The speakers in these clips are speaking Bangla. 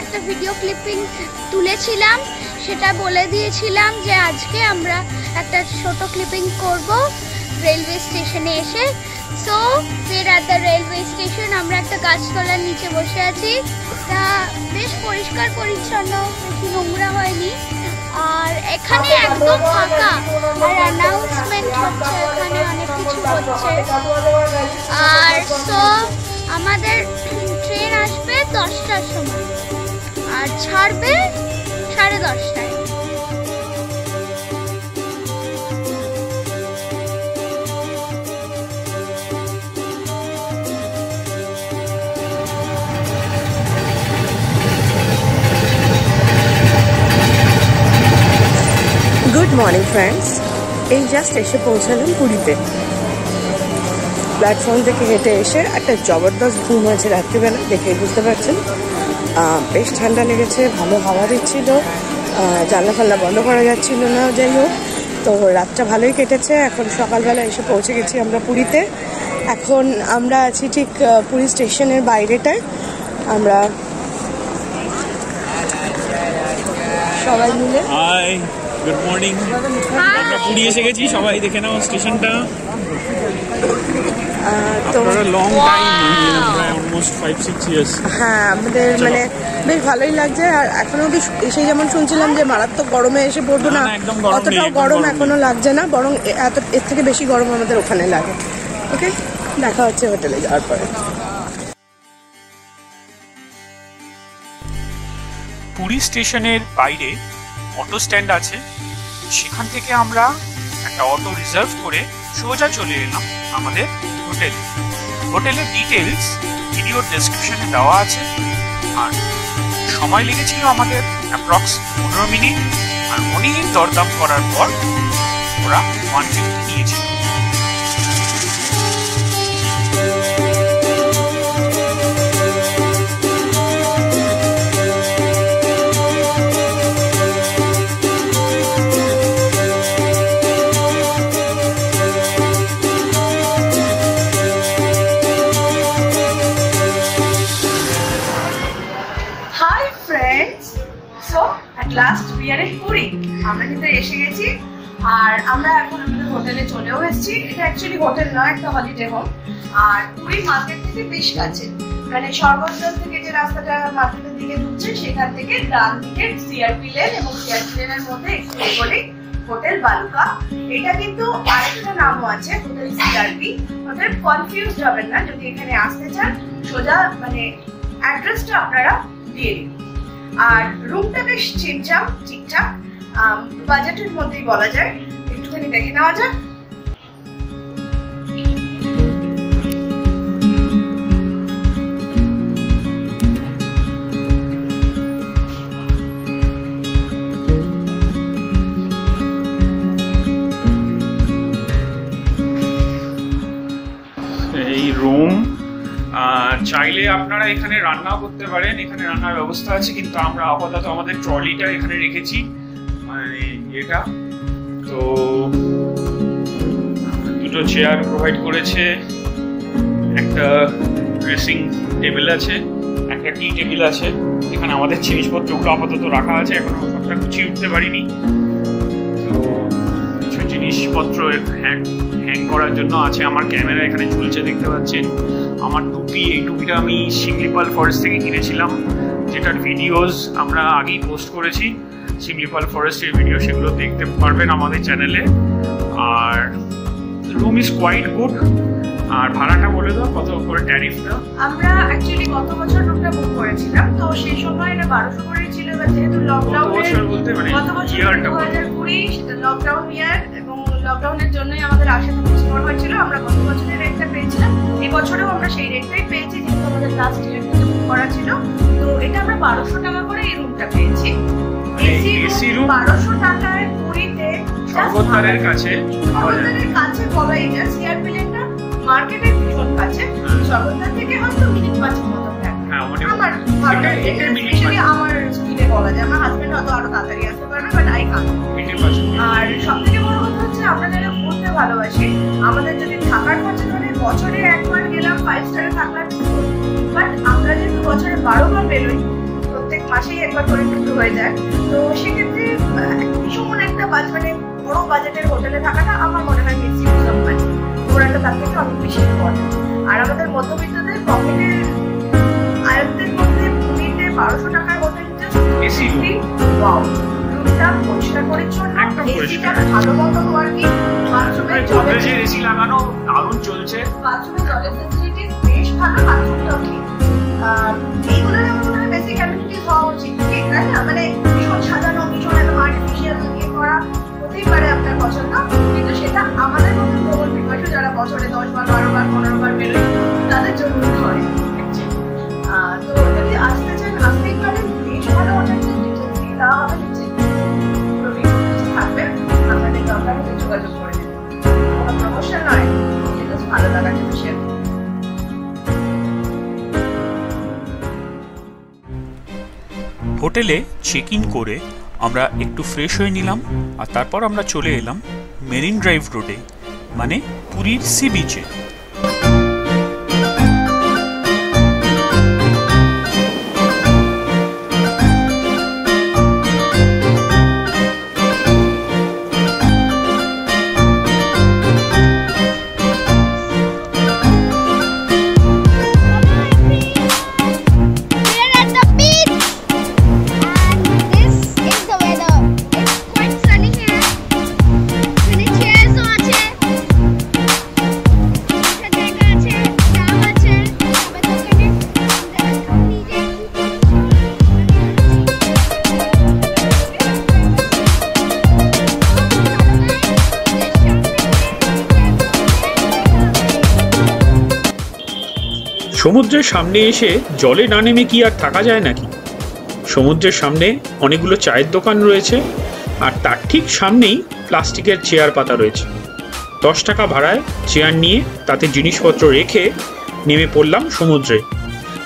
একটা ভিডিও ক্লিপিং তুলেছিলাম, সেটা বলে দিয়েছিলাম যে আজকে আমরা একটা ছোট ক্লিপিং করব রেলওয়ে স্টেশনে এসে। সো ফের অ্যাট দ্য রেলওয়ে স্টেশন আমরা একটা গাছতলার নিচে বসে আছি। তা বেশ পরিষ্কার পরিচ্ছন্ন, বেশি নোংরা হয়নি। আর এখানে একদম ফাঁকা, আর অ্যানাউন্সমেন্ট হচ্ছে, এখানে অনেক কিছু হচ্ছে। আর তো আমাদের ট্রেন আসবে 10টার সময় আর ছাড়বে 10:30টায়। গুড মর্নিং ফ্রেন্ডস, এই জাস্ট এসে পৌঁছালাম পুরীতে। প্ল্যাটফর্ম থেকে হেঁটে এসে একটা জবরদস্ত ঘুম হয়েছে রাত্রিবেলা, দেখেই বুঝতে পারছেন। বেশ ঠান্ডা লেগেছে, ভালো হাওয়া দিচ্ছিল, জানলা ফাল্লা বন্ধ করা যাচ্ছিল না। যাই হোক, তো রাতটা ভালোই কেটেছে। এখন সকালবেলা এসে পৌঁছে গেছি আমরা পুরীতে। এখন আমরা আছি ঠিক পুরী স্টেশনের বাইরেটায়। আমরা সবাই মিলে গুড মর্নিং, আমরা পুরী এসে গেছি। সবাই দেখে নাও স্টেশনটা। তো লং টাইম, প্রায় অলমোস্ট 5-6 ইয়ার্স। হ্যাঁ, আমাদের মানে বেশ ভালোই লাগছে। আর এখনো অব্দি এসে যেমন শুনছিলাম যে মারাত্মক গরমে এসে পড়বো না, অতটাও গরম এখনো লাগছে না, বরং এর থেকে বেশি গরম আমাদের ওখানে লাগে। ওকে, দেখা হচ্ছে হোটেলে যাওয়ার পরে। পুরী স্টেশনের বাইরে অটো স্ট্যান্ড আছে, সেখান থেকে আমরা একটা অটো রিজার্ভ করে সোজা চলে এলাম আমাদের হোটেলে। হোটেলের ডিটেলস ভিডিওর ডেসক্রিপশনে দেওয়া আছে। আর সময় লেগেছিল আমাদের অ্যাপ্রক্স 15 মিনিট। আর অনেক দরদাম করার পর ওরা 150 নিয়েছিল। আমরা কিন্তু এসে গেছি, আর আমরা এখন আমাদের হোটেলে চলেও এসেছি। এটা অ্যাকচুয়ালি হোটেল নয়, একটা হলিডে হোম। আর পুরী মার্কেট থেকে বেশ কাছে, মানে সর্বদ্বার থেকে যে রাস্তাটা মার্কেটের দিকে ঢুকছে, সেখান থেকে ডান দিকে সিআরপি লেন, এবং সিআরপি লেনের মধ্যে একটু এগোলেই হোটেল বালুকা। এটা কিন্তু আরেকটা নামও আছে, হোটেল সিআরপি। ওদের কনফিউজ হবেন না যদি এখানে আসতে চান, সোজা মানে অ্যাড্রেসটা আপনারা দিয়ে দিন। আর রুমটা বেশ ঠিকঠাক ঠিকঠাক বাজেটের মধ্যেই বলা যায়। একটুখানি দেখে নেওয়া যাক। এই রুম, চাইলে আপনারা এখানে রান্নাও করতে পারেন, এখানে রান্নার ব্যবস্থা আছে। কিন্তু আমরা আপাতত আমাদের ট্রলিটা এখানে রেখেছি, মানে এটা। তো দুটো চেয়ার প্রোভাইড করেছে, একটা ড্রেসিং টেবিল আছে, একটা টি টেবিল আছে। এখানে আমাদের জিনিসপত্রগুলো আপাতত রাখা আছে, এখনো সবটা গুছিয়ে উঠতে পারিনি। তো কিছু জিনিসপত্র হ্যাং করার জন্য আছে। আমার ক্যামেরা এখানে ঝুলছে, দেখতে পাচ্ছেন। আমার টুপি, এই টুপিটা আমি শিমলিপাল ফরেস্ট থেকে কিনেছিলাম, যেটার ভিডিওস আমরা আগেই পোস্ট করেছি। শিমলিপাল ফরেস্টের ভিডিও, সেগুলো দেখতে পারবেন আমাদের চ্যানেলে। আর রুম ইজ কোয়াইট গুড। আর ভাড়াটা বলে দাও, কত করে ট্যারিফটা? আমরা অ্যাকচুয়ালি গত বছর রুমটা বুক করেছিলাম, তো সেই সময় এটা 1200 করে ছিল। এবার যেহেতু লকডাউন, গত বছর 2020 সেটা লকডাউন ইয়ার, এবং লকডাউনের জন্যই আমাদের আশাটা পোস্টপোন হয়েছিল। আমরা গত বছরের রেটটা পেয়েছিলাম, এই বছরেও আমরা সেই রেটটাই পেয়েছি, যেহেতু আমাদের লাস্ট ইয়ার থেকে বুক করা ছিল। তো এটা আমরা 1200 টাকা করে এই রুমটা পেয়েছি। এসি রুম 1200 টাকায় পুরীতে সর্বদ্বারের কাছে বলাই যায়। সিআরপি লেনটা মার্কেটের ভীষণ কাছে, সর্বদ্বার থেকে হয়তো মিনিট 5 মতো থাকে। আমার স্পিডে বলা যায়, আমার হাজবেন্ড হয়তো আরো তাড়াতাড়ি আসতে পারবে, বাট আই কান্ট। আর সব থেকে বড় কথা হচ্ছে, আমরা যারা ঘুরতে ভালোবাসি, আমাদের যদি থাকার খরচা ধরে বছরে একবার গেলাম 5 স্টারে থাকলাম, বাট আমরা যেহেতু বছরে 12 বার বেরোই, প্রত্যেক মাসেই একবার করে কিন্তু হয়ে যায়। তো সেক্ষেত্রে ভীষণ একটা মানে বড় বাজেটের হোটেলে থাকাটা আমার মনে হয় বেশি মানে ঘোরাটা তার থেকে অনেক বেশি ইম্পর্টেন্ট। আর আমাদের মধ্যবিত্তদের পকেটের আয়ত্তের মধ্যে পুরীতে 1200 টাকার হোটেলটা এসি ওয়াও, রুমটা পরিষ্কার পরিচ্ছন্ন, এসিটা ভালো মতো ওয়ার্কিং, বাথরুমের গোদরেজের এসি লাগানো দারুণ চলছে, বাথরুমের জলের ফ্যাসিলিটি বেশ ভালো, বাথরুমটাও ঠিক। এইগুলো আমার মনে হয় বেসিক অ্যামিনিটিস হওয়া উচিত, ঠিক তাই না? মানে ভীষণ সাজানো, ভীষণ একদম আর্টিফিশিয়াল ইয়ে করা হতেই পারে আপনার পছন্দ, কিন্তু সেটা আমাদের মতো ভ্রমণ পিপাসু যারা বছরে 10 বার 12 বার 15 বার বেরোয় তাদের জন্য হয়। তো যদি আসতে চান আসতেই পারেন, বেশ ভালো হোটেলের ডিটেলস দিয়ে দেওয়া হবে নিচে, পুরো ডিটেলস থাকবে, আপনাদের দরকার হলে যোগাযোগ করে নেবেন। কোনো প্রমোশন নয়, ডিটেলস ভালো লাগার জন্য শেয়ার। হোটেলে চেক ইন করে আমরা একটু ফ্রেশ হয়ে নিলাম, আর তারপর আমরা চলে এলাম মেরিন ড্রাইভ রোডে, মানে পুরীর সি বিচে। সমুদ্রের সামনে এসে জলে না নেমে কি আর থাকা যায় নাকি? সমুদ্রের সামনে অনেকগুলো চায়ের দোকান রয়েছে, আর তার ঠিক সামনেই প্লাস্টিকের চেয়ার পাতা রয়েছে। 10 টাকা ভাড়ায় চেয়ার নিয়ে তাতে জিনিসপত্র রেখে নেমে পড়লাম সমুদ্রে।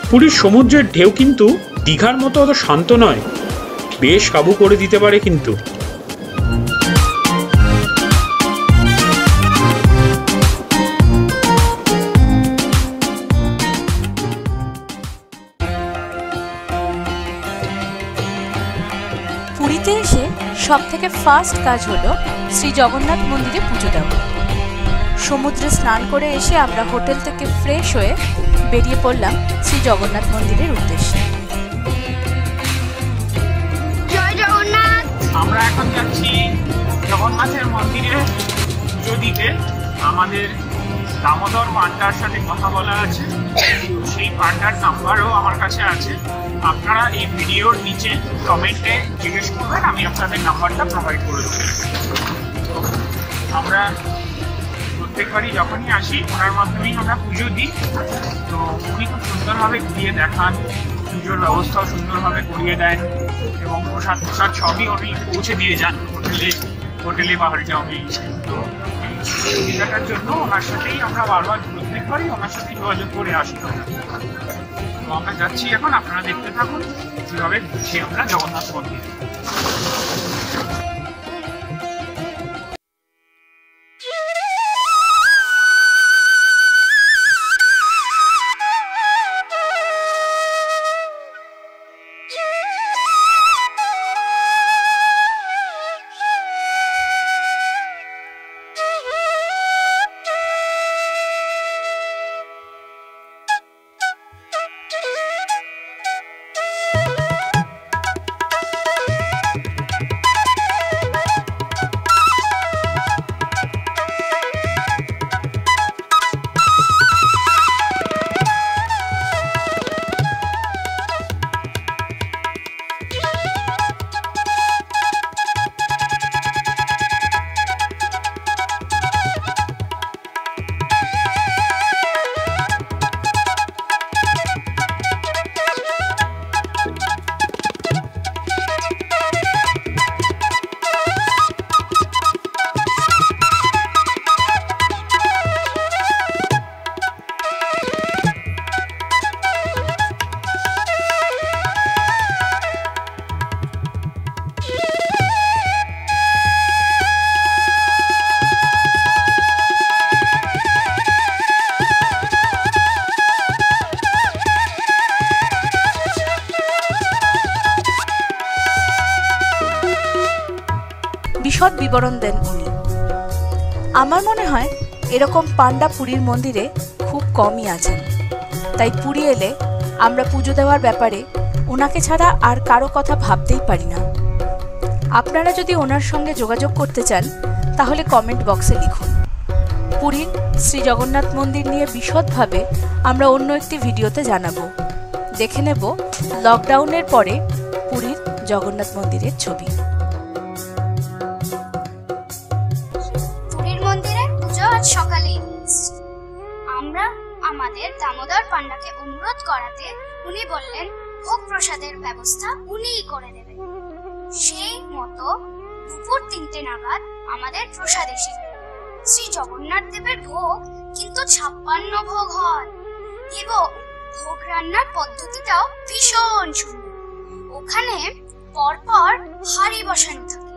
পুরীর সমুদ্রের ঢেউ কিন্তু দীঘার মতো অত শান্ত নয়, বেশ কাবু করে দিতে পারে কিন্তু। পুরীতে এসে সব থেকে ফার্স্ট কাজ হলো শ্রী জগন্নাথ মন্দিরে পুজো দেওয়া। সমুদ্রে স্নান করে এসে আমরা হোটেল থেকে ফ্রেশ হয়ে বেরিয়ে পড়লাম শ্রী জগন্নাথ মন্দিরের উদ্দেশ্যে। জয় জগন্নাথ। আমরা এখন যাচ্ছি জগন্নাথের মন্দিরে পুজো দিতে। আমাদের দামোদর পান্ডার সাথে কথা বলা আছে, সেই পান্ডার নাম্বারও আমার কাছে আছে। আপনারা এই ভিডিওর নিচে কমেন্টে জিজ্ঞেস করবেন, আমি আপনাদের নাম্বারটা প্রোভাইড করে দেবো। তো আমরা প্রত্যেকবারই যখনই আসি ওনার মাধ্যমেই আমরা পুজো দিই। তো উনি খুব সুন্দরভাবে ঘুরিয়ে দেখান, পুজোর ব্যবস্থাও সুন্দরভাবে করিয়ে দেন, এবং প্রসাদ প্রসাদ সবই উনি পৌঁছে দিয়ে যান হোটেলে বাহারে যাওয়া। তো সুবিধাটার জন্য ওনার সাথেই আমরা বারবার প্রত্যেকবারই ওনার সাথে যোগাযোগ করে আসি। তো আমরা যাচ্ছি এখন, আপনারা দেখতে থাকুন কীভাবে ঘুরছি আমরা জগন্নাথ মন্দির। বিশদ বিবরণ দেন উনি। আমার মনে হয় এরকম পান্ডা পুরীর মন্দিরে খুব কমই আছেন, তাই পুরী এলে আমরা পুজো দেওয়ার ব্যাপারে ওনাকে ছাড়া আর কারো কথা ভাবতেই পারি না। আপনারা যদি ওনার সঙ্গে যোগাযোগ করতে চান তাহলে কমেন্ট বক্সে লিখুন। পুরীর শ্রী জগন্নাথ মন্দির নিয়ে বিশদভাবে আমরা অন্য একটি ভিডিওতে জানাবো। দেখে নেব লকডাউনের পরে পুরীর জগন্নাথ মন্দিরের ছবি। পুরীর মন্দিরে পুজো আজ সকালেই হয়েছে। আমরা আমাদের দামোদর পান্ডাকে অনুরোধ করাতে উনি বললেন ভোগ প্রসাদের ব্যবস্থা উনিই করে দেবেন। সেই মতো দুপুর 3টে নাগাদ আমাদের প্রসাদ এসে শ্রী জগন্নাথ দেবের ভোগ কিন্তু 56 ভোগ হয় এবং ভোগ রান্নার পদ্ধতিটাও ভীষণ সুন্দর। ওখানে পরপর হাঁড়ি বসানো থাকে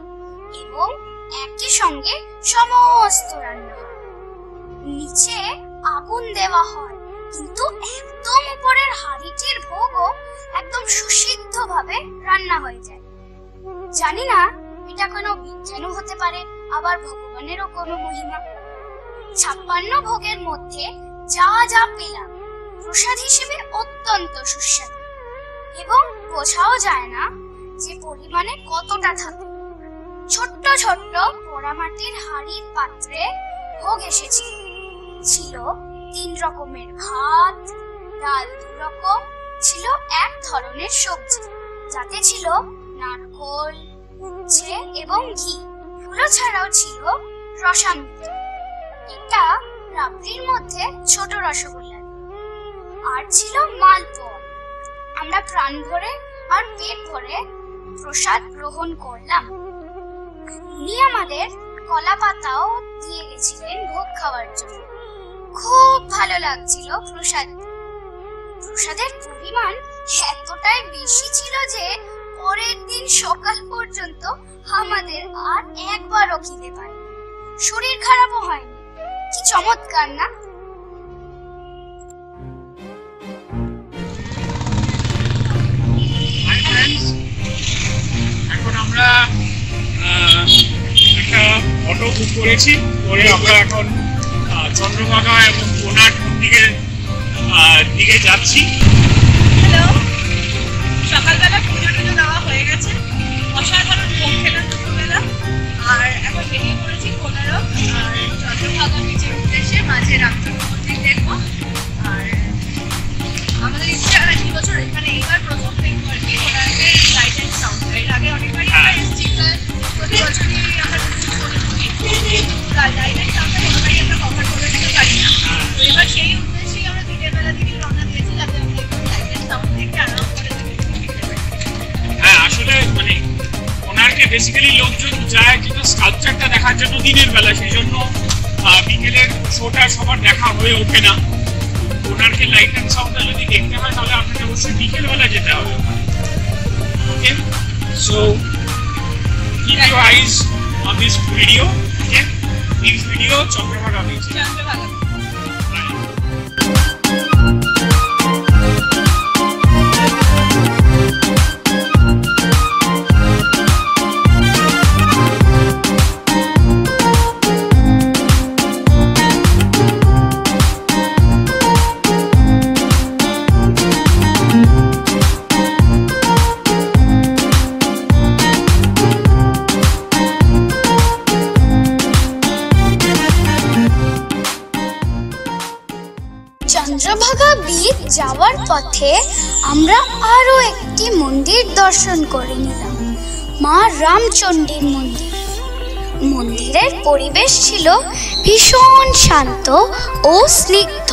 এবং একই সঙ্গে সমস্ত রান্না হয়। নিচে আগুন দেওয়া হয়, কিন্তু একদম উপরের হাঁড়িটির ভোগও একদম সুসিদ্ধভাবে রান্না হয়ে যায়। জানি না এটা কোনো বিজ্ঞানও হতে পারে, আবার ভগবানেরও কোনো মহিমা। 56 ভোগের মধ্যে যা যা পেলাম প্রসাদ হিসেবে অত্যন্ত সুস্বাদু এবং বোঝাও যায় না যে পরিমাণে কতটা থাকে। ছোট্ট ছোট্ট পোড়ামাটির হাঁড়ির পাত্রে ভোগ এসেছিল। ছিল 3 রকমের ভাত, ডাল 2 রকম, ছিল এক ধরনের সবজি যাতে ছিল নারকোল, উচ্ছে এবং ঘি। ফুলো ছাড়াও ছিল রসামৃত। এটা রাবড়ির মধ্যে ছোট রসগোল্লা আর ছিল মালপোয়া। আমরা প্রাণ ভরে আর পেট ভরে প্রসাদ গ্রহণ করলাম। উনি আমাদের কলা পাতাও দিয়ে গেছিলেন ভোগ খাওয়ার জন্য। খুব ভালো লাগছিল প্রসাদ। প্রসাদের পরিমাণ এতটাই বেশি ছিল যে পরের দিন সকাল পর্যন্ত আমাদের আর একবারও খিদে পায়নি, শরীর খারাপও হয়নি। কি চমৎকার না? এখন আমরা একটা অটো বুক করেছি, করে আমরা এখন চন্দ্রভাগা এবং কোনার দিকে যাচ্ছি। হ্যালো, সকালবেলা পুজো টুজো দেওয়া হয়ে গেছে, অসাধারণ ভোগ খেলাম দুপুরবেলা। আর এখন বেরিয়ে পড়েছি কোনারক আর চন্দ্রভাগা বিচের উদ্দেশ্যে। মাঝে রামচন্দ্র মন্দির দেখবো। আর আমাদের ইচ্ছা এই বছর, মানে এইবার প্রথম দেখবো আর কি কোনারকের লাইট অ্যান্ড সাউন্ড। এর আগে অনেকবারই আমরা এসেছি, প্রতি বছরই আমরা লাইট অ্যান্ড সাউন্ডটা কোনোবারই আমরা কভার করে দিতে পারি না। তো এবার সেই উদ্দেশ্যেই আমরা দিনের বেলা দিকে রওনা দিয়েছি, যাতে আমরা লাইট অ্যান্ড সাউন্ড দেখে আরাম করে দিতে পারি। হ্যাঁ, আসলে মানে কোনার্কে বেসিক্যালি লোকজন যায় কিন্তু স্কাল্পচারটা দেখার জন্য দিনের বেলা, সেই জন্য বিকেলের শোটা সবার দেখা হয়ে ওঠে না। কোনার্কের লাইট অ্যান্ড সাউন্ডটা যদি দেখতে হয় তাহলে আপনাকে অবশ্যই বিকেলবেলা যেতে হবে। Okay, so keep your eyes on this video. Okay, this video Chandrabhaga beach. Chandrabhaga. Chandrabhaga beach যাওয়ার পথে আমরা আরো একটি মন্দির দর্শন করে নিলাম, মা রামচণ্ডীর মন্দির। মন্দিরের পরিবেশ ছিল ভীষণ শান্ত ও স্নিগ্ধ।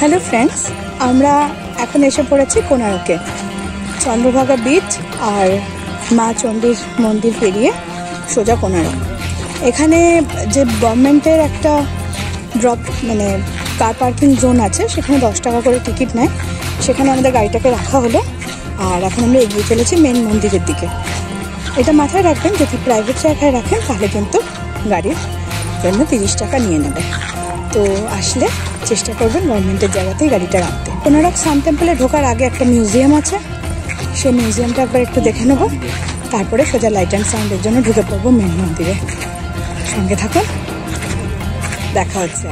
হ্যালো ফ্রেন্ডস, আমরা এখন এসে পড়েছি কোনারকে। চন্দ্রভাগা বিচ আর মা চণ্ডীর মন্দির পেরিয়ে সোজা কোনারক। এখানে যে গভর্নমেন্টের একটা ড্রপ মানে কার পার্কিং জোন আছে, সেখানে 10 টাকা করে টিকিট নেয়। সেখানে আমাদের গাড়িটাকে রাখা হলো আর এখন আমরা এগিয়ে চলেছি মেন মন্দিরের দিকে। এটা মাথায় রাখবেন, যদি প্রাইভেট জায়গায় রাখেন তাহলে কিন্তু গাড়ির জন্য 30 টাকা নিয়ে নেবে। তো আসলে চেষ্টা করবেন গভর্নমেন্টের জায়গাতেই গাড়িটা রাখতে। কোনারক সান টেম্পলে ঢোকার আগে একটা মিউজিয়াম আছে, সেই মিউজিয়ামটা একবার একটু দেখে নেব, তারপরে সোজা লাইট অ্যান্ড সাউন্ডের জন্য ঢুকে পড়বো মেন মন্দিরে। সঙ্গে থাকুন, দেখা হচ্ছে।